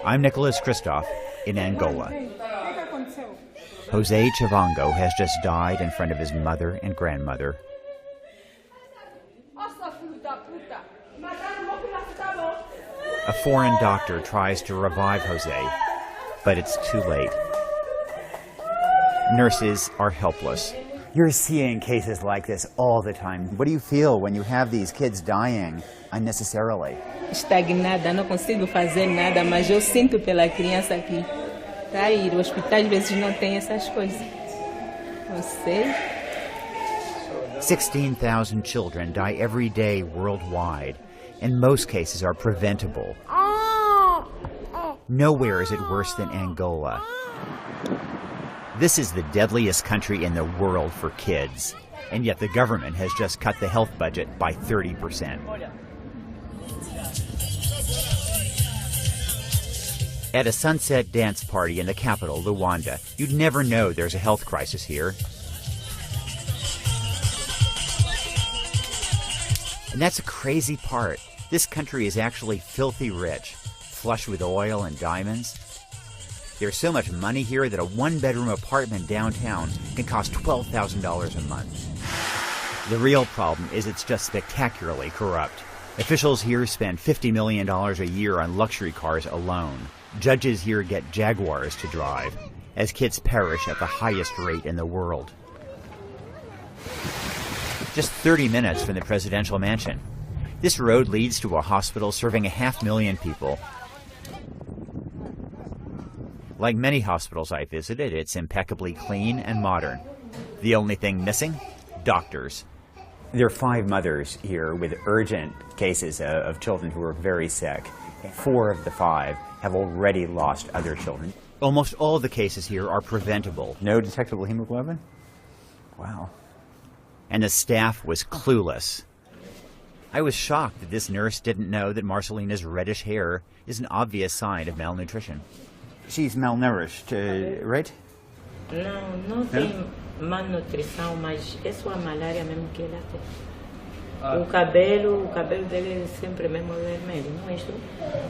I'm Nicholas Christoph in Angola. Jose Chivango has just died in front of his mother and grandmother. A foreign doctor tries to revive Jose, but it's too late. Nurses are helpless. You're seeing cases like this all the time. What do you feel when you have these kids dying unnecessarily? Estagnada, não consigo fazer nada, mas eu sinto pela criança que está aí. O hospital às vezes não tem essas coisas. Não sei. 16,000 children die every day worldwide, and most cases are preventable. Nowhere is it worse than Angola. This is the deadliest country in the world for kids, and yet the government has just cut the health budget by 30%. At a sunset dance party in the capital, Luanda, you'd never know there's a health crisis here. And that's a crazy part. This country is actually filthy rich, flush with oil and diamonds. There's so much money here that a one-bedroom apartment downtown can cost $12,000 a month. The real problem is it's just spectacularly corrupt. Officials here spend $50 million a year on luxury cars alone. Judges here get Jaguars to drive, as kids perish at the highest rate in the world. Just 30 minutes from the presidential mansion. This road leads to a hospital serving 500,000 people. Like many hospitals I visited, it's impeccably clean and modern. The only thing missing? Doctors. There are 5 mothers here with urgent cases of children who are very sick. 4 of the 5 have already lost other children. Almost all the cases here are preventable. No detectable hemoglobin? Wow. And the staff was clueless. I was shocked that this nurse didn't know that Marcelina's reddish hair is an obvious sign of malnutrition. She's malnourished, right? Não tem malnutrição, mas é só a malária mesmo que ela tem. O cabelo dele é sempre mesmo vermelho, não é isso?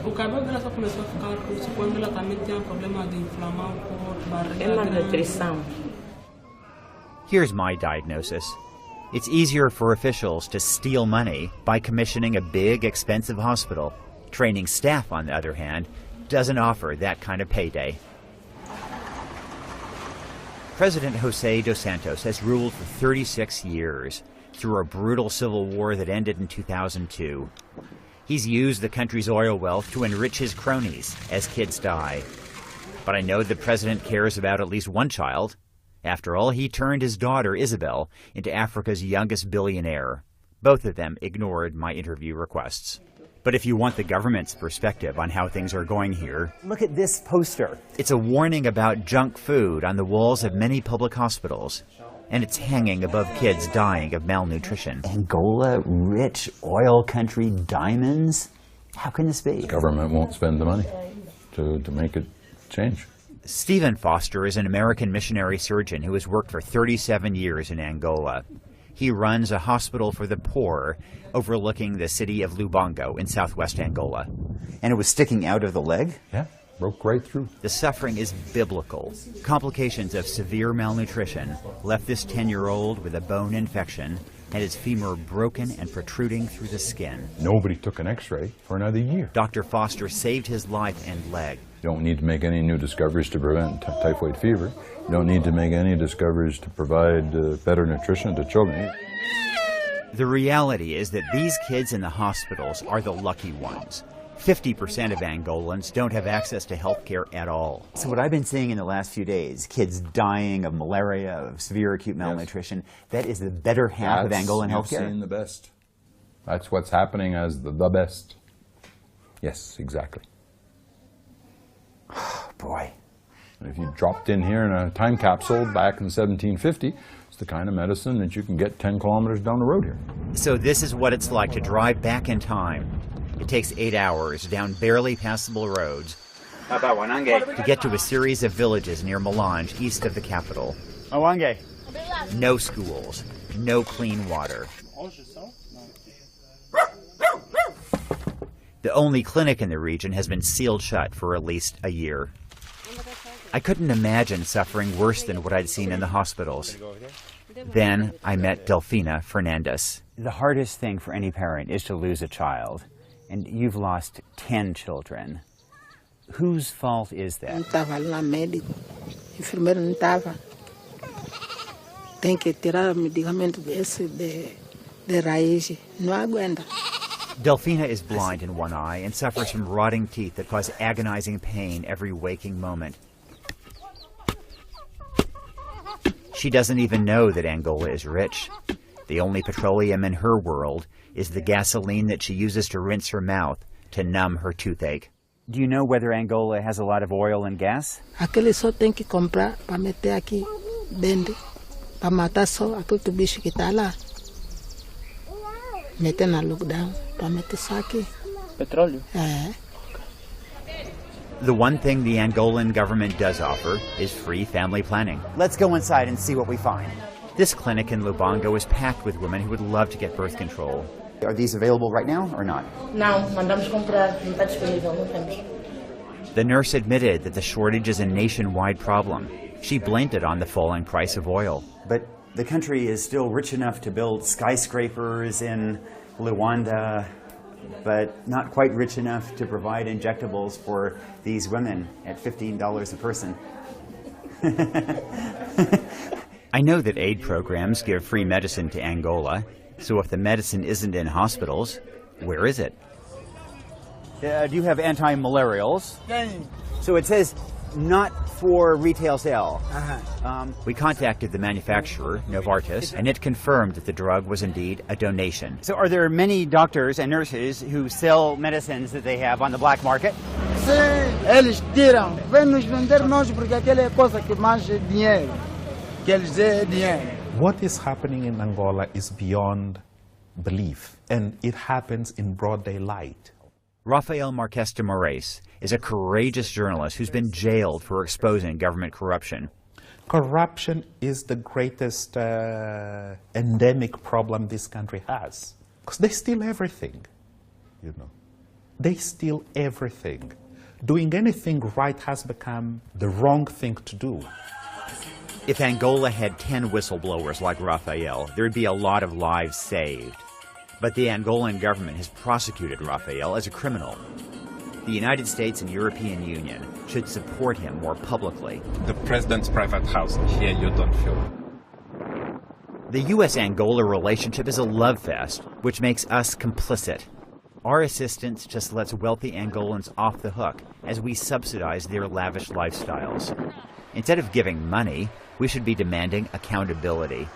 O cabelo dela só começou a ficar roxo quando ela também tem um problema de inflamar o corpo, barriga. É malnutrição. Here's my diagnosis. It's easier for officials to steal money by commissioning a big, expensive hospital. Training staff, on the other hand, doesn't offer that kind of payday. President Jose dos Santos has ruled for 36 years through a brutal civil war that ended in 2002. He's used the country's oil wealth to enrich his cronies as kids die. But I know the president cares about at least one child. After all, he turned his daughter, Isabel, into Africa's youngest billionaire. Both of them ignored my interview requests. But if you want the government's perspective on how things are going here, look at this poster. It's a warning about junk food on the walls of many public hospitals. And it's hanging above kids dying of malnutrition. Angola, rich oil country, diamonds? How can this be? The government won't spend the money to make it change. Stephen Foster is an American missionary surgeon who has worked for 37 years in Angola. He runs a hospital for the poor overlooking the city of Lubango in southwest Angola. And it was sticking out of the leg? Yeah, broke right through. The suffering is biblical. Complications of severe malnutrition left this 10-year-old with a bone infection and his femur broken and protruding through the skin. Nobody took an x-ray for another year. Dr. Foster saved his life and leg. You don't need to make any new discoveries to prevent typhoid fever. You don't need to make any discoveries to provide better nutrition to children. The reality is that these kids in the hospitals are the lucky ones. 50% of Angolans don't have access to health care at all. So what I've been seeing in the last few days, kids dying of malaria, of severe acute malnutrition, yes. That is the better half of Angolan health care. You've seen the best. That's what's happening as the best. Yes, exactly. Boy. And if you dropped in here in a time capsule back in 1750, it's the kind of medicine that you can get 10 kilometers down the road here. So this is what it's like to drive back in time. It takes 8 hours down barely passable roads to get to a series of villages near Melange, east of the capital. No schools, no clean water. The only clinic in the region has been sealed shut for at least a year. I couldn't imagine suffering worse than what I'd seen in the hospitals. Then I met Delfina Fernandez. The hardest thing for any parent is to lose a child, and you've lost 10 children. Whose fault is that? Não estava lá médico, enfermeiro não estava. Tem que tirar medicamento desse de raiz, não aguenta. Delfina is blind in one eye and suffers from rotting teeth that cause agonizing pain every waking moment. She doesn't even know that Angola is rich. The only petroleum in her world is the gasoline that she uses to rinse her mouth to numb her toothache. Do you know whether Angola has a lot of oil and gas? Aquele só tem que comprar para meter aqui dentro, para matar só aquele bicho que está lá. Meter na lockdown, para meter só aqui. Petróleo? É. The one thing the Angolan government does offer is free family planning. Let's go inside and see what we find. This clinic in Lubango is packed with women who would love to get birth control. Are these available right now or not? Não, mandamos comprar, não está disponível, não temos. The nurse admitted that the shortage is a nationwide problem. She blamed it on the falling price of oil. But the country is still rich enough to build skyscrapers in Luanda, but not quite rich enough to provide injectables for these women at $15 a person. I know that aid programs give free medicine to Angola, so if the medicine isn't in hospitals, where is it? Do you have anti-malarials? So it says not for retail sale. We contacted the manufacturer, Novartis, and it confirmed that the drug was indeed a donation. So are there many doctors and nurses who sell medicines that they have on the black market? Sim, eles tiram. Vêm nos vender nós porque aquela é coisa que mais dinheiro. Que eles dê dinheiro. What is happening in Angola is beyond belief, and it happens in broad daylight. Rafael Marques de Moraes is a courageous journalist who's been jailed for exposing government corruption. Corruption is the greatest endemic problem this country has. Because they steal everything, you know. They steal everything. Doing anything right has become the wrong thing to do. If Angola had 10 whistleblowers like Rafael, there'd be a lot of lives saved. But the Angolan government has prosecuted Rafael as a criminal. The United States and European Union should support him more publicly. The president's private house, here you don't feel. The U.S.-Angola relationship is a love fest, which makes us complicit. Our assistance just lets wealthy Angolans off the hook as we subsidize their lavish lifestyles. Instead of giving money, we should be demanding accountability.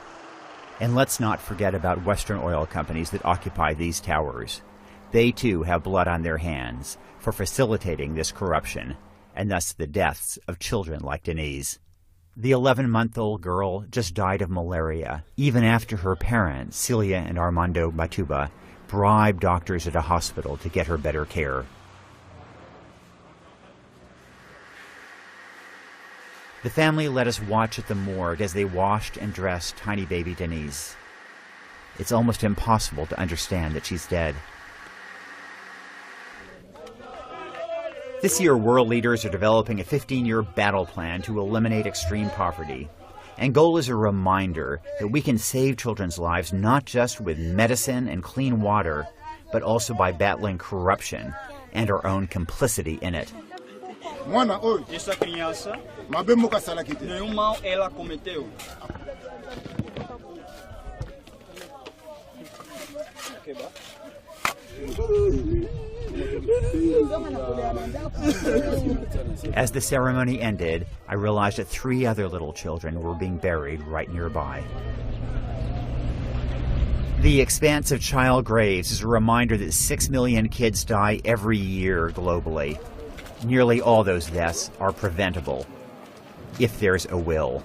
And let's not forget about Western oil companies that occupy these towers. They too have blood on their hands for facilitating this corruption, and thus the deaths of children like Denise. The 11-month-old girl just died of malaria, even after her parents, Celia and Armando Matuba, bribed doctors at a hospital to get her better care. The family let us watch at the morgue as they washed and dressed tiny baby Denise. It's almost impossible to understand that she's dead. This year, world leaders are developing a 15-year battle plan to eliminate extreme poverty. Angola is a reminder that we can save children's lives not just with medicine and clean water, but also by battling corruption and our own complicity in it. Essa criança, nenhum mal ela cometeu. As the ceremony ended, I realized that 3 other little children were being buried right nearby. The expanse of child graves is a reminder that 6 million kids die every year globally. Nearly all those deaths are preventable, if there's a will.